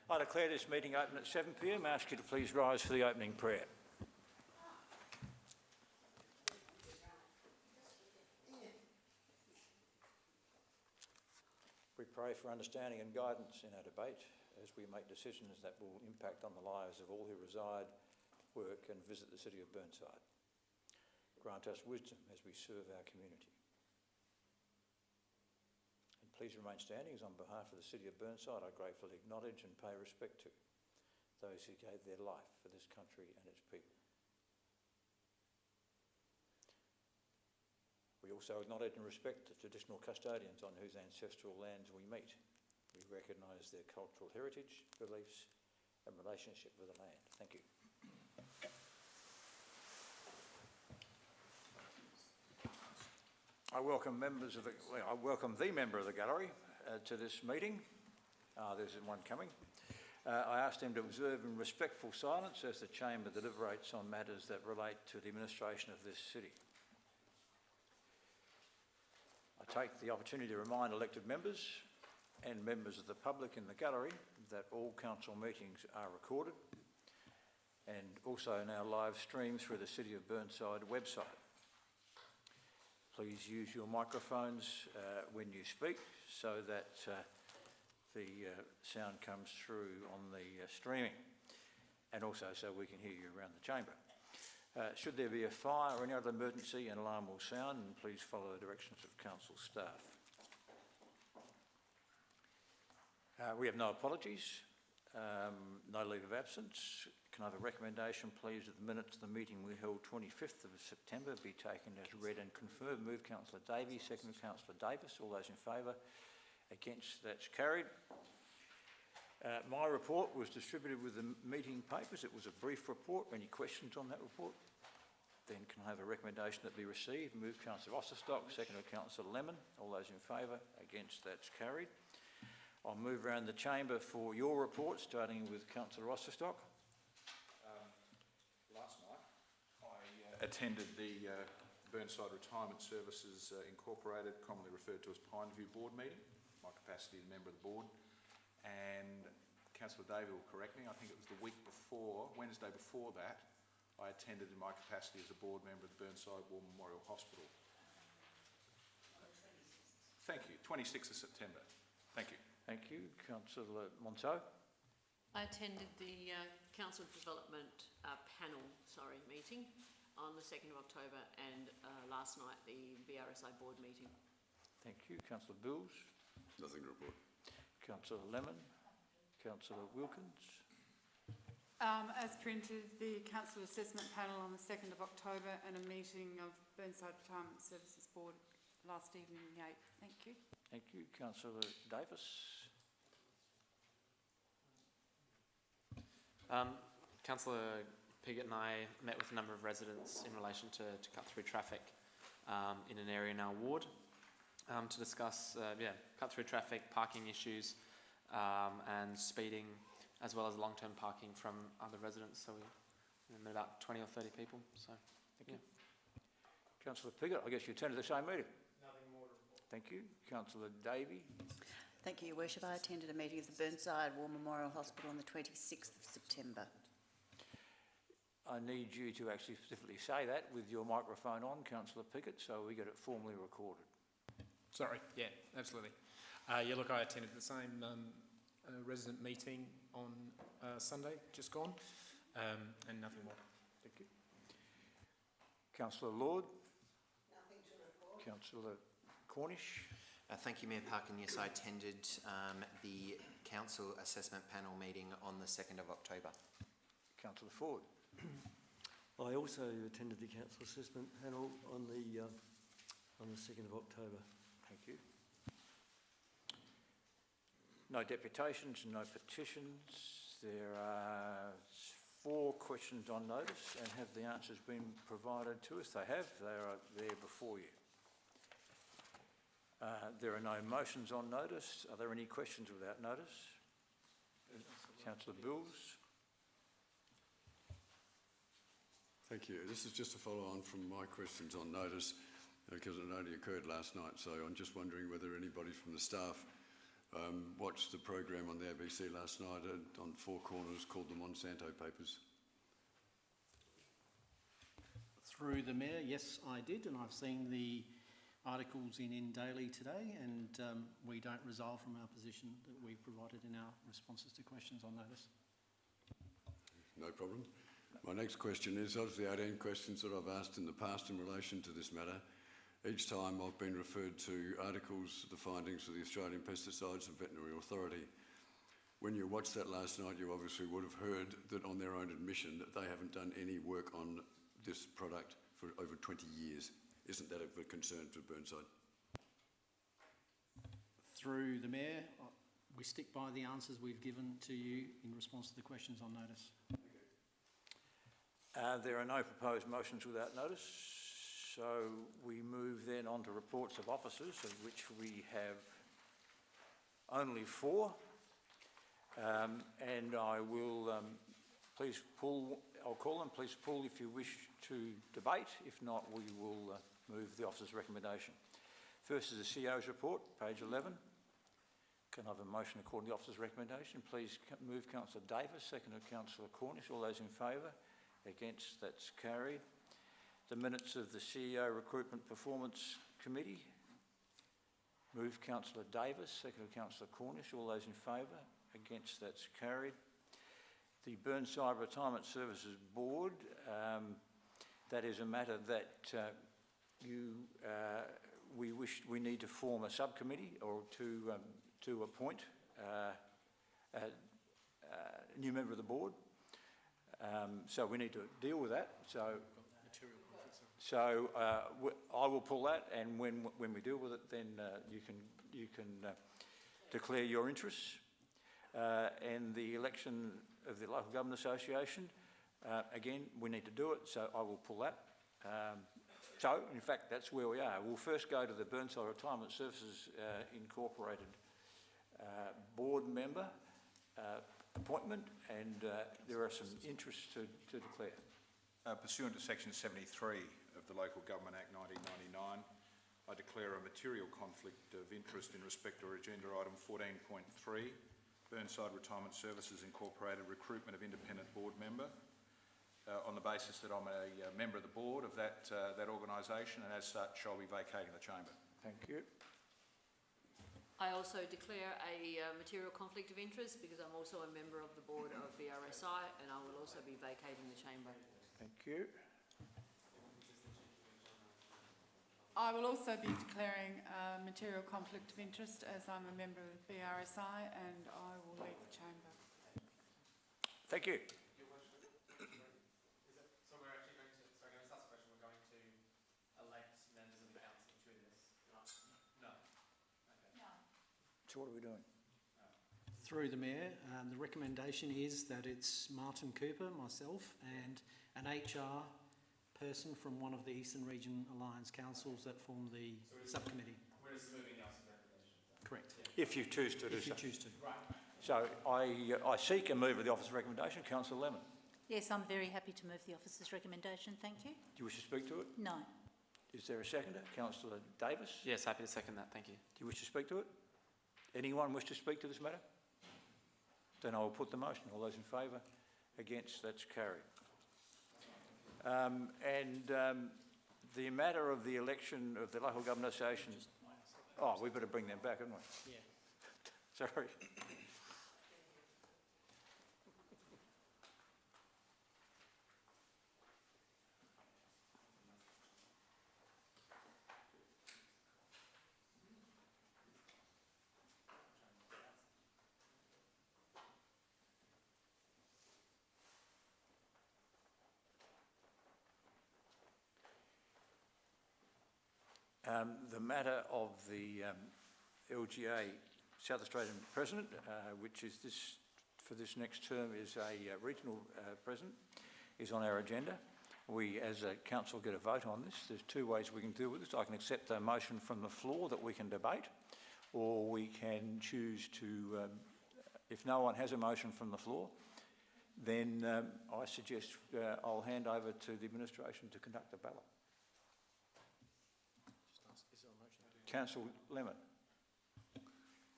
I declare this meeting open at 7 p.m. I ask you to please rise for the opening prayer. We pray for understanding and guidance in our debate as we make decisions that will impact on the lives of all who reside, work and visit the city of Burnside. Grant us wisdom as we serve our community. And please remain standing as on behalf of the city of Burnside I gratefully acknowledge and pay respect to those who gave their life for this country and its people. We also acknowledge and respect the traditional custodians on whose ancestral lands we meet. We recognise their cultural heritage, beliefs and relationship with the land. Thank you. I welcome the member of the gallery to this meeting. There's one coming. I asked him to observe in respectful silence as the chamber deliberates on matters that relate to the administration of this city. I take the opportunity to remind elected members and members of the public in the gallery that all council meetings are recorded and also now live streamed through the City of Burnside website. Please use your microphones when you speak so that the sound comes through on the streaming and also so we can hear you around the chamber. Should there be a fire or any other emergency, an alarm will sound, and please follow the directions of council staff. We have no apologies, no leave of absence. Can I have a recommendation, please, that the minutes of the meeting we held 25th of September be taken as read and confirmed? Move Councillor Davies, second Councillor Davis. All those in favour? Against? That's carried. My report was distributed with the meeting papers. It was a brief report. Any questions on that report? Then can I have a recommendation that be received? Move Councillor Osterstock, second Councillor Lemon. All those in favour? Against? That's carried. I'll move around the chamber for your report, starting with Councillor Osterstock. Last night I attended the Burnside Retirement Services Incorporated, commonly referred to as Pineview Board meeting, my capacity as a member of the board. And Councillor Davey will correct me, I think it was the week before, Wednesday before that, I attended in my capacity as a board member of the Burnside War Memorial Hospital. Thank you, 26th of September. Thank you. Thank you. Councillor Monteau. I attended the Council Development panel meeting on the 2nd of October and last night the BRSI board meeting. Thank you. Councillor Bills. Nothing to report. Councillor Lemon. Councillor Wilkins. As printed, the Council Assessment Panel on the 2nd of October and a meeting of Burnside Retirement Services Board last evening, the 8th. Thank you. Thank you. Councillor Davis. Councillor Piggott and I met with a number of residents in relation to cut-through traffic in an area in our ward to discuss cut-through traffic, parking issues and speeding, as well as long-term parking from other residents. So we met about 20 or 30 people. So, thank you. Councillor Piggott, I guess you attended the same meeting. Nothing more to report. Thank you. Councillor Davey. Thank you, Your Worship. I attended a meeting of the Burnside War Memorial Hospital on the 26th of September. I need you to actually specifically say that with your microphone on, Councillor Piggott, so we get it formally recorded. Sorry, yeah, absolutely. Look, I attended the same resident meeting on Sunday, just gone, and nothing more. Thank you. Councillor Lord. Nothing to report. Councillor Cornish. Thank you, Mayor Parkin. Yes, I attended the Council Assessment Panel meeting on the 2nd of October. Councillor Ford. I also attended the Council Assessment Panel on the 2nd of October. Thank you. No deputations, no petitions. There are 4 questions on notice, and have the answers been provided to us? They have. They are there before you. There are no motions on notice. Are there any questions without notice? Councillor Bills. Thank you. This is just a follow on from my questions on notice because it only occurred last night, so I'm just wondering whether anybody from the staff watched the program on the ABC last night on Four Corners called the Monsanto Papers. Through the Mayor, yes, I did, and I've seen the articles in Daily today, and we don't resolve from our position that we provided in our responses to questions on notice. No problem. My next question is, of the 18 questions that I've asked in the past in relation to this matter, each time I've been referred to articles, the findings of the Australian Pesticides and Veterinary Authority. When you watched that last night, you obviously would have heard that on their own admission that they haven't done any work on this product for over 20 years. Isn't that of a concern to Burnside? Through the Mayor, we stick by the answers we've given to you in response to the questions on notice. There are no proposed motions without notice, so we move then on to reports of officers, of which we have only 4. And I will please pull, I'll call them, please pull if you wish to debate. If not, we will move the officer's recommendation. First is the CEO's report, page 11. Can I have a motion according to the officer's recommendation? Please move Councillor Davis, seconded Councillor Cornish. All those in favour? Against? That's carried. The minutes of the CEO Recruitment Performance Committee. Move Councillor Davis, seconded Councillor Cornish. All those in favour? Against? That's carried. The Burnside Retirement Services Board. That is a matter that we need to form a subcommittee or to appoint a new member of the board. So we need to deal with that. So I will pull that, and when we deal with it, then you can declare your interests. And the election of the Local Government Association, again, we need to do it, so I will pull that. So, in fact, that's where we are. We'll first go to the Burnside Retirement Services Incorporated board member appointment, and there are some interests to declare. Pursuant to Section 73 of the Local Government Act 1999, I declare a material conflict of interest in respect to agenda item 14.3, Burnside Retirement Services Incorporated recruitment of independent board member, on the basis that I'm a member of the board of that organisation, and as such I'll be vacating the chamber. Thank you. I also declare a material conflict of interest because I'm also a member of the board of BRSI, and I will also be vacating the chamber. Thank you. I will also be declaring a material conflict of interest as I'm a member of BRSI, and I will leave the chamber. Thank you. So we're actually going to, sorry, can I just ask a question? We're going to elect members of the council to this? No. Okay. No. So what are we doing? Through the Mayor, the recommendation is that it's Martin Cooper, myself, and an HR person from one of the Eastern Region Alliance councils that form the subcommittee. We're just moving the officer's recommendation. Correct. Yeah. If you choose to do so. If you choose to. Right. So I seek a move of the officer's recommendation. Councillor Lemon. Yes, I'm very happy to move the officer's recommendation, thank you. Do you wish to speak to it? No. Is there a seconder? Councillor Davis? Yes, happy to second that, thank you. Do you wish to speak to it? Anyone wish to speak to this matter? Then I will put the motion. All those in favour? Against? That's carried. The matter of the election of the Local Government Association. Oh, we better bring them back, haven't we? Yeah. Sorry. The matter of the LGA South Australian President, which is for this next term is a regional president, is on our agenda. We as a council get a vote on this. There's 2 ways we can deal with this. I can accept a motion from the floor that we can debate, or we can choose to, if no one has a motion from the floor, then I suggest I'll hand over to the administration to conduct the ballot. Councillor Lemon.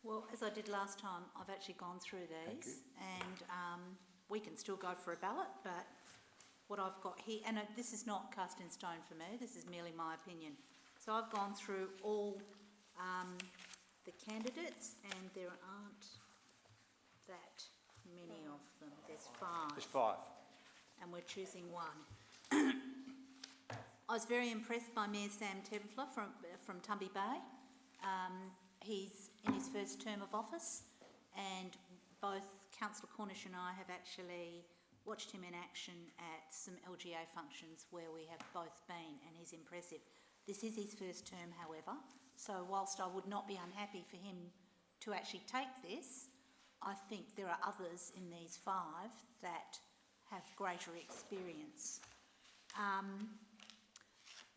Well, as I did last time, I've actually gone through Thank these, and we can still go for a ballot, but what I've got here, and this is not cast in stone for me, this is merely my opinion. So I've gone through all the candidates, and there aren't that many of them. There's 5. There's 5. And we're choosing one. I was very impressed by Mayor Sam Templer from Tumby Bay. He's in his first term of office, and both Councillor Cornish and I have actually watched him in action at some LGA functions where we have both been, and he's impressive. This is his first term, however, so whilst I would not be unhappy for him to actually take this, I think there are others in these 5 that have greater experience.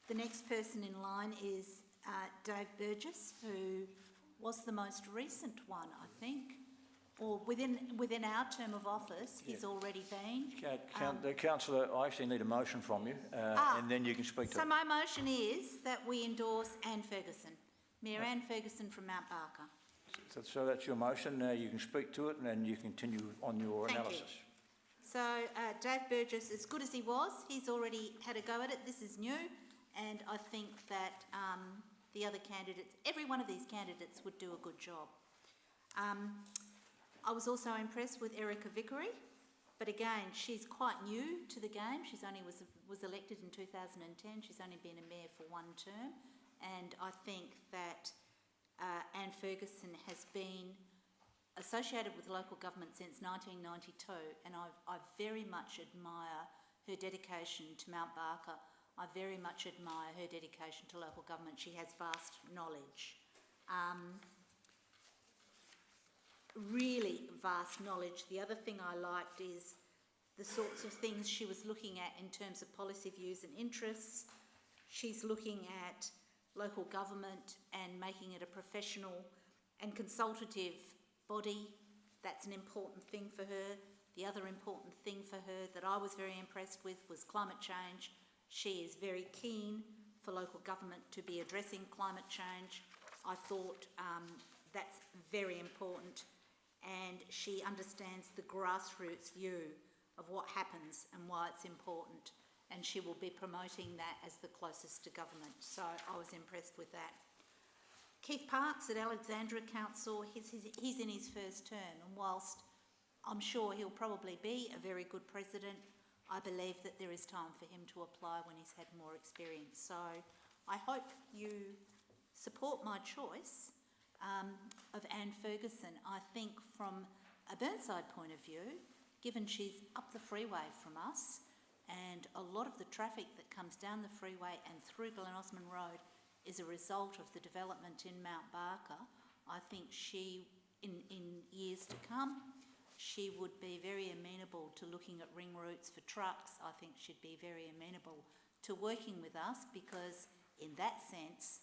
The next person in line is Dave Burgess, who was the most recent one, I think, or within our term of office, he's already been. Councillor, I actually need a motion from you, and then you can speak to So it. my motion is that we endorse Anne Ferguson, Mayor Anne Ferguson from Mount Barker. So that's your motion. Now you can speak to it, and then you continue on your Thank you. analysis. So Dave Burgess, as good as he was, he's already had a go at it. This is new, and I think that the other candidates, every one of these candidates would do a good job. I was also impressed with Erica Vickery, but again, she's quite new to the game. She's only was elected in 2010. She's only been a mayor for 1 term, and I think that Anne Ferguson has been associated with local government since 1992, and I very much admire her dedication to Mount Barker. I very much admire her dedication to local government. She has vast knowledge. Really vast knowledge. The other thing I liked is the sorts of things she was looking at in terms of policy views and interests. She's looking at local government and making it a professional and consultative body. That's an important thing for her. The other important thing for her that I was very impressed with was climate change. She is very keen for local government to be addressing climate change. I thought that's very important, and she understands the grassroots view of what happens and why it's important, and she will be promoting that as the closest to government. So I was impressed with that. Keith Parks at Alexandra Council, he's in his first term, and whilst I'm sure he'll probably be a very good president, I believe that there is time for him to apply when he's had more experience. So I hope you support my choice of Anne Ferguson. I think from a Burnside point of view, given she's up the freeway from us, and a lot of the traffic that comes down the freeway and through Glen Osmond Road is a result of the development in Mount Barker, I think she, in years to come, she would be very amenable to looking at ring routes for trucks. I think she'd be very amenable to working with us because in that sense,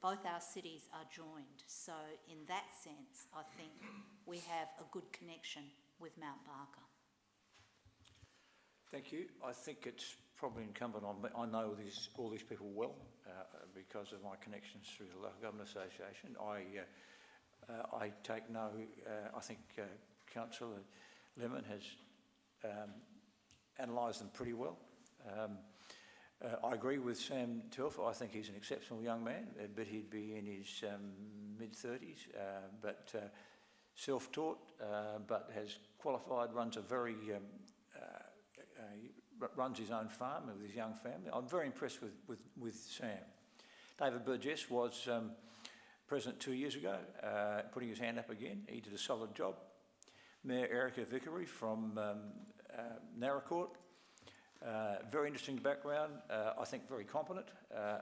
both our cities are joined. So in that sense, I think we have a good connection with Mount Barker. Thank you. I think it's probably incumbent on me. I know all these people well because of my connections through the Local Government Association. I take no, I think Councillor Lemon has analysed them pretty well. I agree with Sam Telfer. I think he's an exceptional young man, but he'd be in his mid-30s, but self-taught, but has qualified, runs his own farm with his young family. I'm very impressed with Sam. David Burgess was president 2 years ago, putting his hand up again. He did a solid job. Mayor Erica Vickery from Narracourt, very interesting background, I think very competent.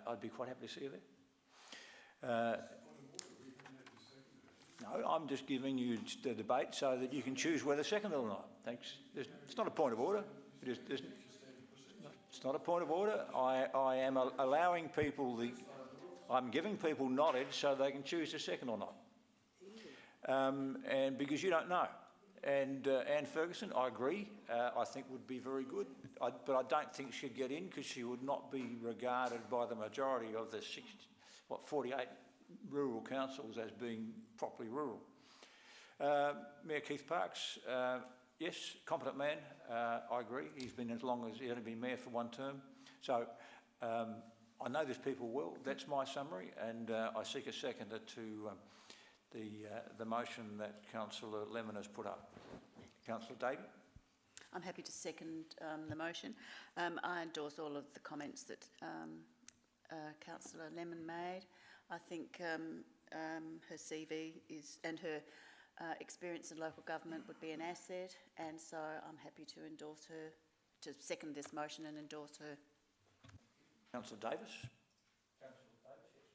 I'd be quite happy to see her there. No, I'm just giving you the debate so that you can choose whether second or not. Thanks. It's not a point of order. It's not a point of order. I am allowing people I'm giving people knowledge so they can choose the second or not. And because you don't know. And Anne Ferguson, I agree, I think would be very good, but I don't think she'd get in because she would not be regarded by the majority of the 48 rural councils as being properly rural. Mayor Keith Parkes, yes, competent man, I agree. He's been as long as he's only been mayor for one term. So I know these people well. That's my summary, and I seek a seconder to the motion that Councillor Lemon has put up. Councillor Davey? I'm happy to second the motion. I endorse all of the comments that Councillor Lemon made. I think her CV and her experience in local government would be an asset, and so I'm happy to endorse her, to second this motion and endorse her. Councillor Davis? Councillor Davis, yes.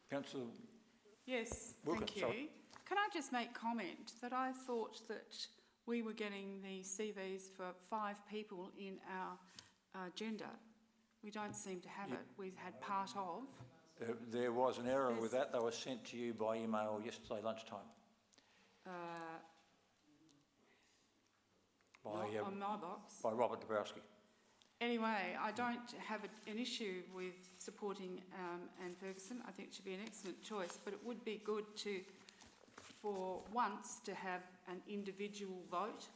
Councillor Yes, Wilkins, thank you. sorry. Can I just make comment that I thought that we were getting the CVs for 5 people in our agenda. We don't seem to have it. We've had part of. There was an error with that. They were sent to you by email yesterday lunchtime. On my box. By Robert Dabrowski. Anyway, I don't have an issue with supporting Anne Ferguson. I think she'd be an excellent choice, but it would be good for once to have an individual vote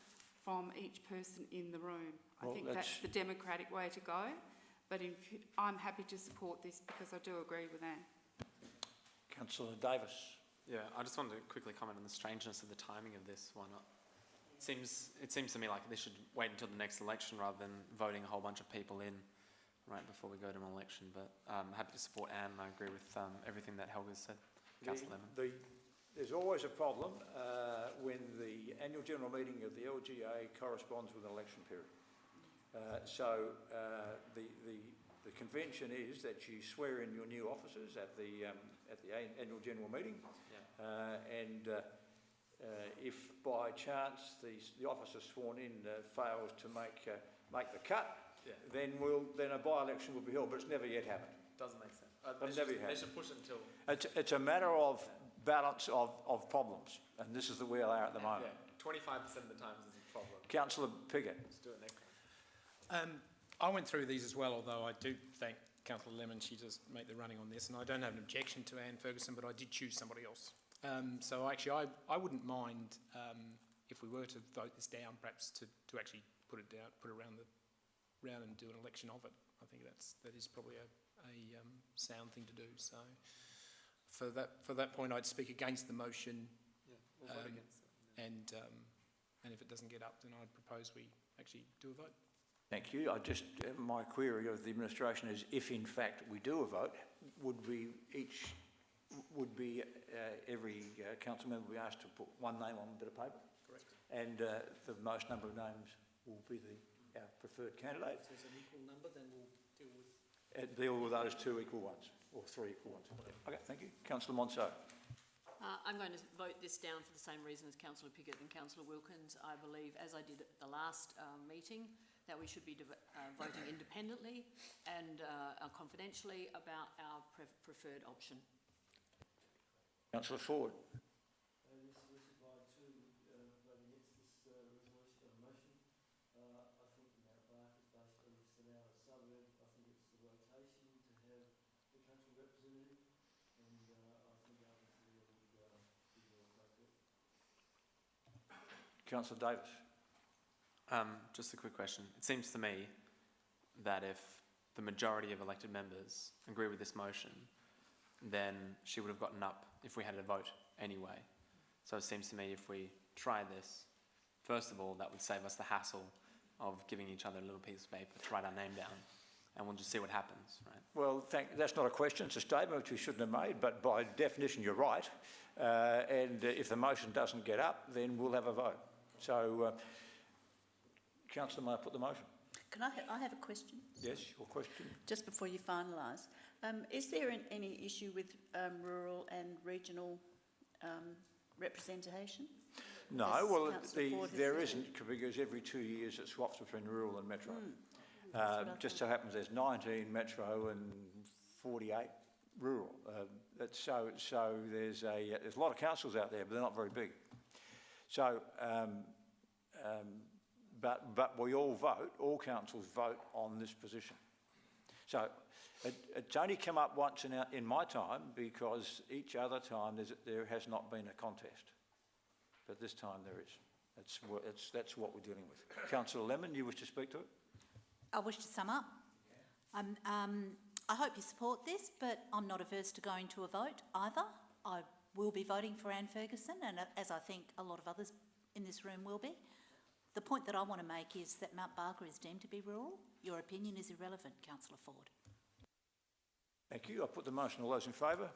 from each person in the room. I think that's the democratic way to go, but I'm happy to support this because I do agree with Anne. Councillor Davis. Yeah, I just wanted to quickly comment on the strangeness of the timing of this one. It seems to me like they should wait until the next election rather than voting a whole bunch of people in right before we go to an election. But I'm happy to support Anne, and I agree with everything that Helga's said. Councillor Lemon. There's always a problem when the annual general meeting of the LGA corresponds with an election period. So the convention is that you swear in your new officers at the annual general meeting, if by chance the officer sworn in fails to make the cut, then a by-election will be held, but it's never yet happened. Doesn't make sense. They should push it until... It's a matter of balance of problems, and this is the where they are at the moment. 25% of the time is a problem. Councillor Piggott. Let's do it next time. I went through these as well, although I do thank Councillor Lemon. She does make the running on this, and I don't have an objection to Anne Ferguson, but I did choose somebody else. So actually, I wouldn't mind if we were to vote this down, perhaps to actually put it around and do an election of it. I think that is probably a sound thing to do. So for that point, I'd speak against the motion. Yeah, we'll vote against it. And if it doesn't get up, then I'd propose we actually do a vote. Thank you. My query of the administration is, if in fact we do a vote, would every council member be asked to put one name on a bit of paper? Correct. And the most number of names will be our preferred candidate. If there's an equal number, then we'll deal with... Deal with those 2 equal ones, or 3 equal ones. Okay, thank you. Councillor Monceau. I'm going to vote this down for the same reason as Councillor Piggott and Councillor Wilkins. I believe, as I did at the last meeting, that we should be voting independently and confidentially about our preferred option. Councillor Ford. Councillor Davis. Just a quick question. It seems to me that if the majority of elected members agree with this motion, then she would have gotten up if we had a vote anyway. So it seems to me if we try this, first of all, that would save us the hassle of giving each other a little piece of paper to write our name down, and we'll just see what happens, right? Well, that's not a question, it's a statement which we shouldn't have made, but by definition you're right. And if the motion doesn't get up, then we'll have a vote. So, Councillor, may I put the motion? I have a question? Yes, your question. Just before you finalise. Is there any issue with rural and regional representation? No, well, there isn't, because every 2 years it swaps between rural and metro. Just so happens there's 19 metro and 48 rural. So there's a lot of councils out there, but they're not very big. So, but we all vote, all councils vote on this position. So It's only come up once in my time, because each other time there has not been a contest. But this time there is. That's what we're dealing with. Councillor Lemon, you wish to speak to it? I wish to sum up. I hope you support this, but I'm not averse to going to a vote either. I will be voting for Anne Ferguson, and as I think a lot of others in this room will be. The point that I want to make is that Mount Barker is deemed to be rural. Your opinion is irrelevant, Councillor Ford. Thank you. I put the motion. All those in favour?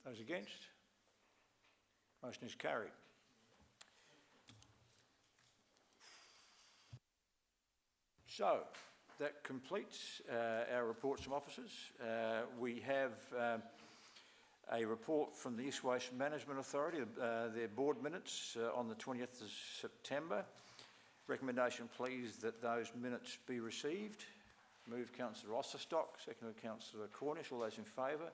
Those against? Motion is carried. So, that completes our reports from officers. We have a report from the East Waste Management Authority, their board minutes on the 20th of September. Recommendation, please, that those minutes be received. Move Councillor Osterstock, seconded Councillor Cornish. All those in favour?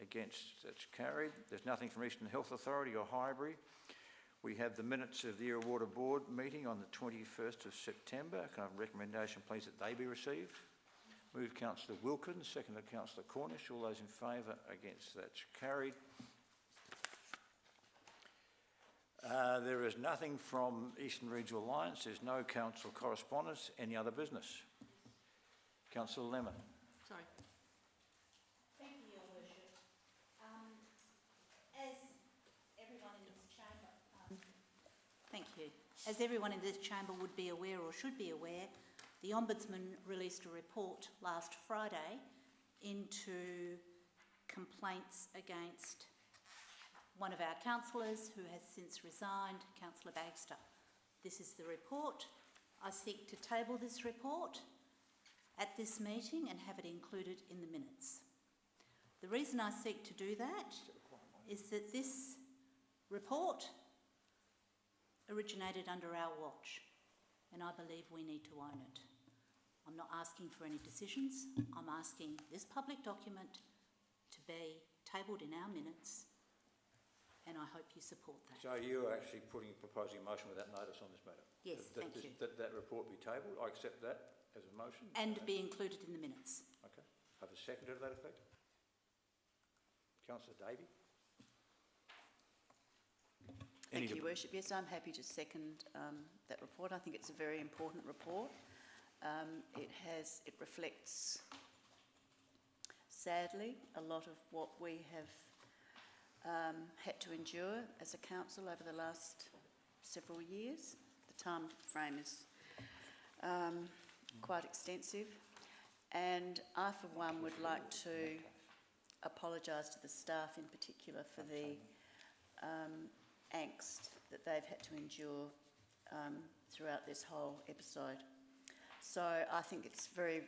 Against? That's carried. There's nothing from Eastern Health Authority or Highbury. We have the minutes of the Air Water Board meeting on the 21st of September. Can I have a recommendation, please, that they be received? Move Councillor Wilkins, seconded Councillor Cornish. All those in favour? Against? That's carried. There is nothing from Eastern Regional Alliance. There's no council correspondence. Any other business? Councillor Lemon. Sorry. Thank you, Your Worship. As everyone in this chamber, thank you. As everyone in this chamber would be aware or should be aware, the Ombudsman released a report last Friday into complaints against one of our councillors who has since resigned, Councillor Bagster. This is the report. I seek to table this report at this meeting and have it included in the minutes. The reason I seek to do that is that this report originated under our watch, and I believe we need to own it. I'm not asking for any decisions. I'm asking this public document to be tabled in our minutes, and I hope you support that. So you are actually proposing a motion without notice on this matter? Yes, thank you. That report be tabled. I accept that as a motion. And be included in the minutes. Okay. Have a seconder to that effect? Councillor Davey? Thank you, Worship. Yes, I'm happy to second that report. I think it's a very important report. It reflects, sadly, a lot of what we have had to endure as a council over the last several years. The time frame is quite extensive, and I for one would like to apologise to the staff in particular for the angst that they've had to endure throughout this whole episode. So I think it's very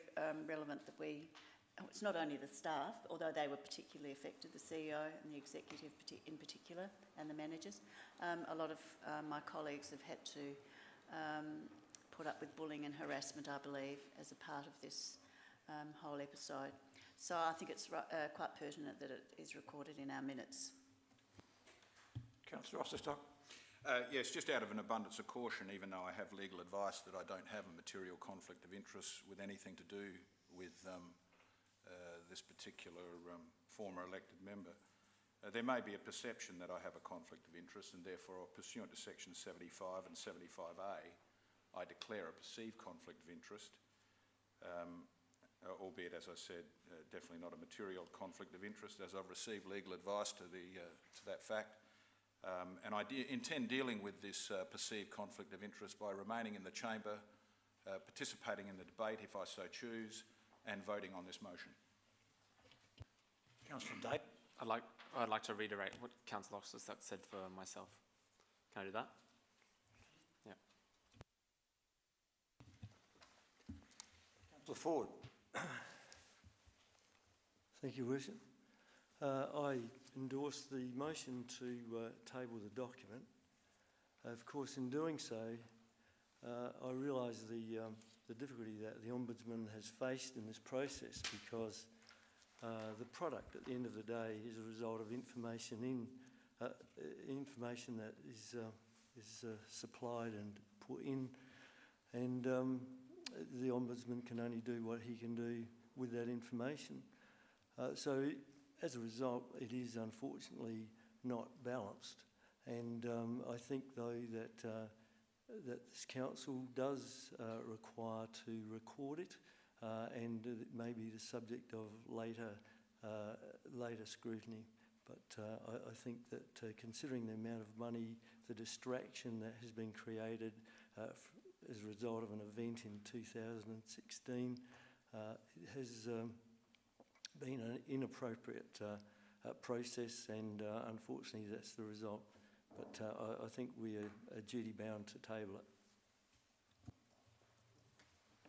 relevant that it's not only the staff, although they were particularly affected, the CEO and the executive in particular, and the managers. A lot of my colleagues have had to put up with bullying and harassment, I believe, as a part of this whole episode. So I think it's quite pertinent that it is recorded in our minutes. Councillor Osterstock. Yes, just out of an abundance of caution, even though I have legal advice that I don't have a material conflict of interest with anything to do with this particular former elected member, there may be a perception that I have a conflict of interest, and therefore, pursuant to section 75 and 75A, I declare a perceived conflict of interest, albeit, as I said, definitely not a material conflict of interest, as I've received legal advice to that fact. And I intend dealing with this perceived conflict of interest by remaining in the chamber, participating in the debate if I so choose, and voting on this motion. Councillor Dave. I'd like to reiterate what Councillor Osterstock said for myself. Can I do that? Yeah. Councillor Ford. Thank you, Worship. I endorse the motion to table the document. Of course, in doing so, I realise the difficulty that the Ombudsman has faced in this process, because the product at the end of the day is a result of information that is supplied and put in, and the Ombudsman can only do what he can do with that information. So as a result, it is unfortunately not balanced. And I think, though, that this council does require to record it, and it may be the subject of later scrutiny. But I think that considering the amount of money, the distraction that has been created as a result of an event in 2016, it has been an inappropriate process, and unfortunately that's the result. But I think we are duty bound to table it.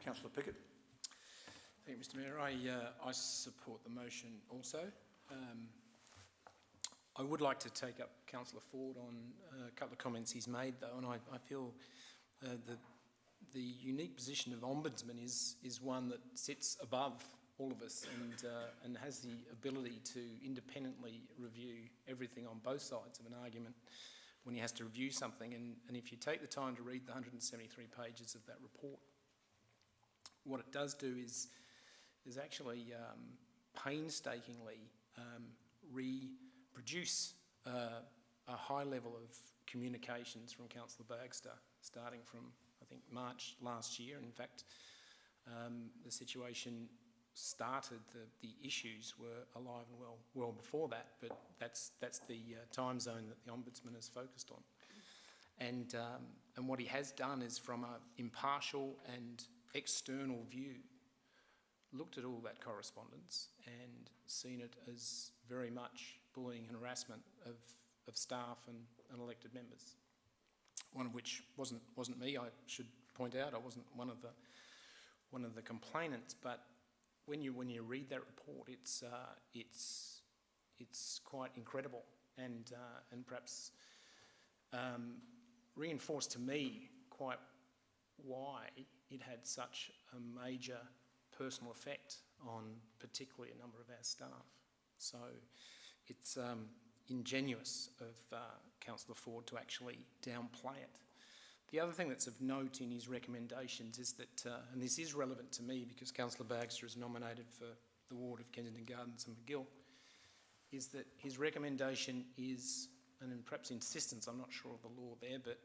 Councillor Pickett. Thank you, Mr Mayor. I support the motion also. I would like to take up Councillor Ford on a couple of comments he's made, though, and I feel that the unique position of Ombudsman is one that sits above all of us and has the ability to independently review everything on both sides of an argument when he has to review something. And if you take the time to read the 173 pages of that report, what it does do is actually painstakingly reproduce a high level of communications from Councillor Bagster, starting from, I think, March last year. In fact, the situation started, the issues were alive and well before that, but that's the time zone that the Ombudsman has focused on. And what he has done is, from an impartial and external view, looked at all that correspondence and seen it as very much bullying and harassment of staff and elected members. One of which wasn't me, I should point out. I wasn't one of the complainants, but when you read that report, it's quite incredible, and perhaps reinforced to me quite why it had such a major personal effect on particularly a number of our staff. So it's ingenuous of Councillor Ford to actually downplay it. The other thing that's of note in his recommendations is that, and this is relevant to me because Councillor Bagster is nominated for the ward of Kensington Gardens and McGill, is that his recommendation is, and perhaps insistence, I'm not sure of the law there, but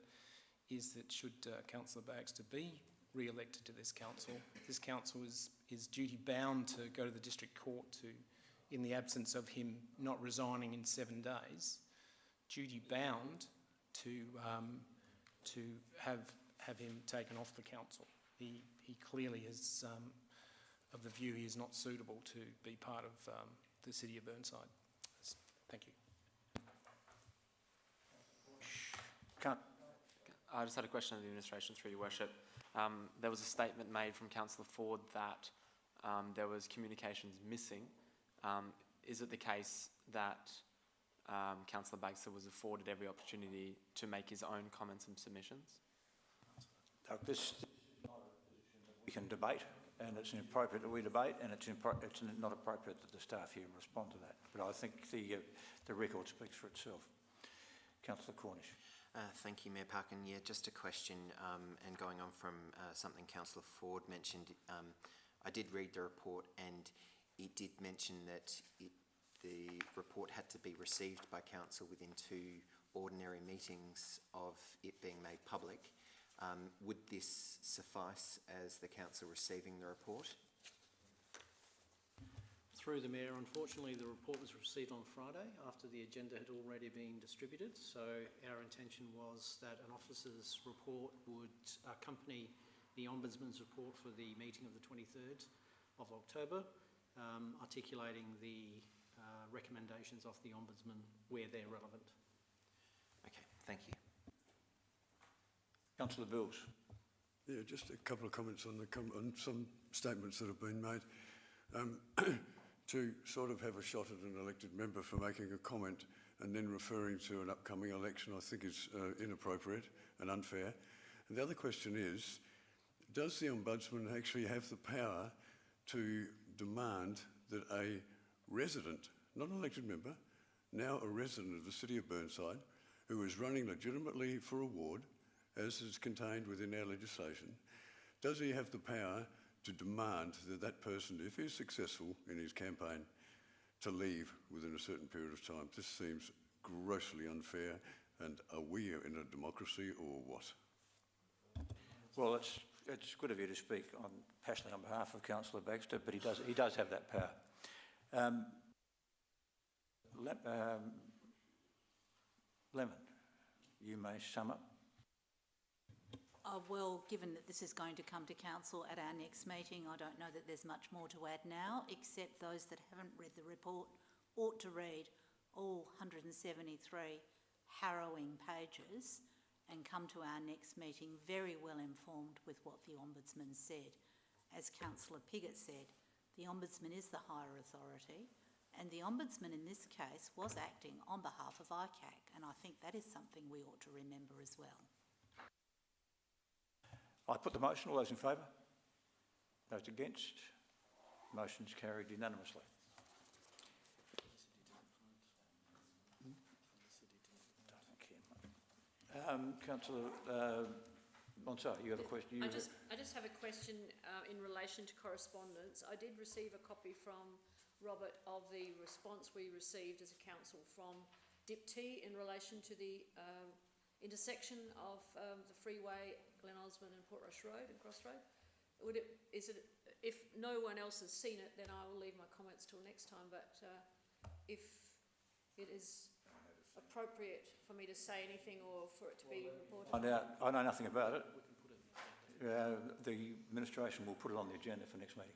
is that should Councillor Bagster be re-elected to this council is duty bound to go to the district court to, in the absence of him not resigning in 7 days, duty bound to have him taken off the council. He clearly is of the view he is not suitable to be part of the city of Burnside. Thank you. I just had a question of the administration, through your worship. There was a statement made from Councillor Ford that there was communications missing. Is it the case that Councillor Bagster was afforded every opportunity to make his own comments and submissions? This is not a position that we can debate, and it's inappropriate that we debate, and it's not appropriate that the staff here respond to that. But I think the record speaks for itself. Councillor Cornish. Thank you, Mayor Parkin. Yeah, just a question, and going on from something Councillor Ford mentioned. I did read the report, and it did mention that the report had to be received by council within 2 ordinary meetings of it being made public. Would this suffice as the council receiving the report? Through the Mayor, unfortunately the report was received on Friday after the agenda had already been distributed, so our intention was that an officer's report would accompany the Ombudsman's report for the meeting of the 23rd of October, articulating the recommendations of the Ombudsman where they're relevant. Okay, thank you. Councillor Bills. Yeah, just a couple of comments on some statements that have been made. To sort of have a shot at an elected member for making a comment and then referring to an upcoming election, I think is inappropriate and unfair. And the other question is, does the Ombudsman actually have the power to demand that a resident, not an elected member, now a resident of the city of Burnside, who is running legitimately for a ward, as is contained within our legislation, does he have the power to demand that that person, if he's successful in his campaign, to leave within a certain period of time? This seems grossly unfair, and are we in a democracy or what? Well, it's good of you to speak passionately on behalf of Councillor Baxter, but he does have that power. Lemon, you may sum up. Well, given that this is going to come to council at our next meeting, I don't know that there's much more to add now, except those that haven't read the report ought to read all 173 harrowing pages and come to our next meeting very well informed with what the Ombudsman said. As Councillor Piggott said, the Ombudsman is the higher authority, and the Ombudsman in this case was acting on behalf of ICAC, and I think that is something we ought to remember as well. I put the motion. All those in favour? Those against? Motion's carried unanimously. Councillor Burnside, you have a question? I just have a question in relation to correspondence. I did receive a copy from Robert of the response we received as a council from Dipty in relation to the intersection of the freeway, Glen Osmond and Portrush Road and Crossroad. If no one else has seen it, then I will leave my comments till next time, but if it is appropriate for me to say anything or for it to be reported? I know nothing about it. The administration will put it on the agenda for next meeting.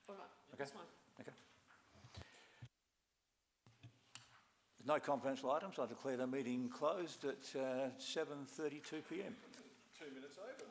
All right, okay. That's fine. Okay. There's no confidential items. I declare the meeting closed at 7:32 p.m. 2 minutes over.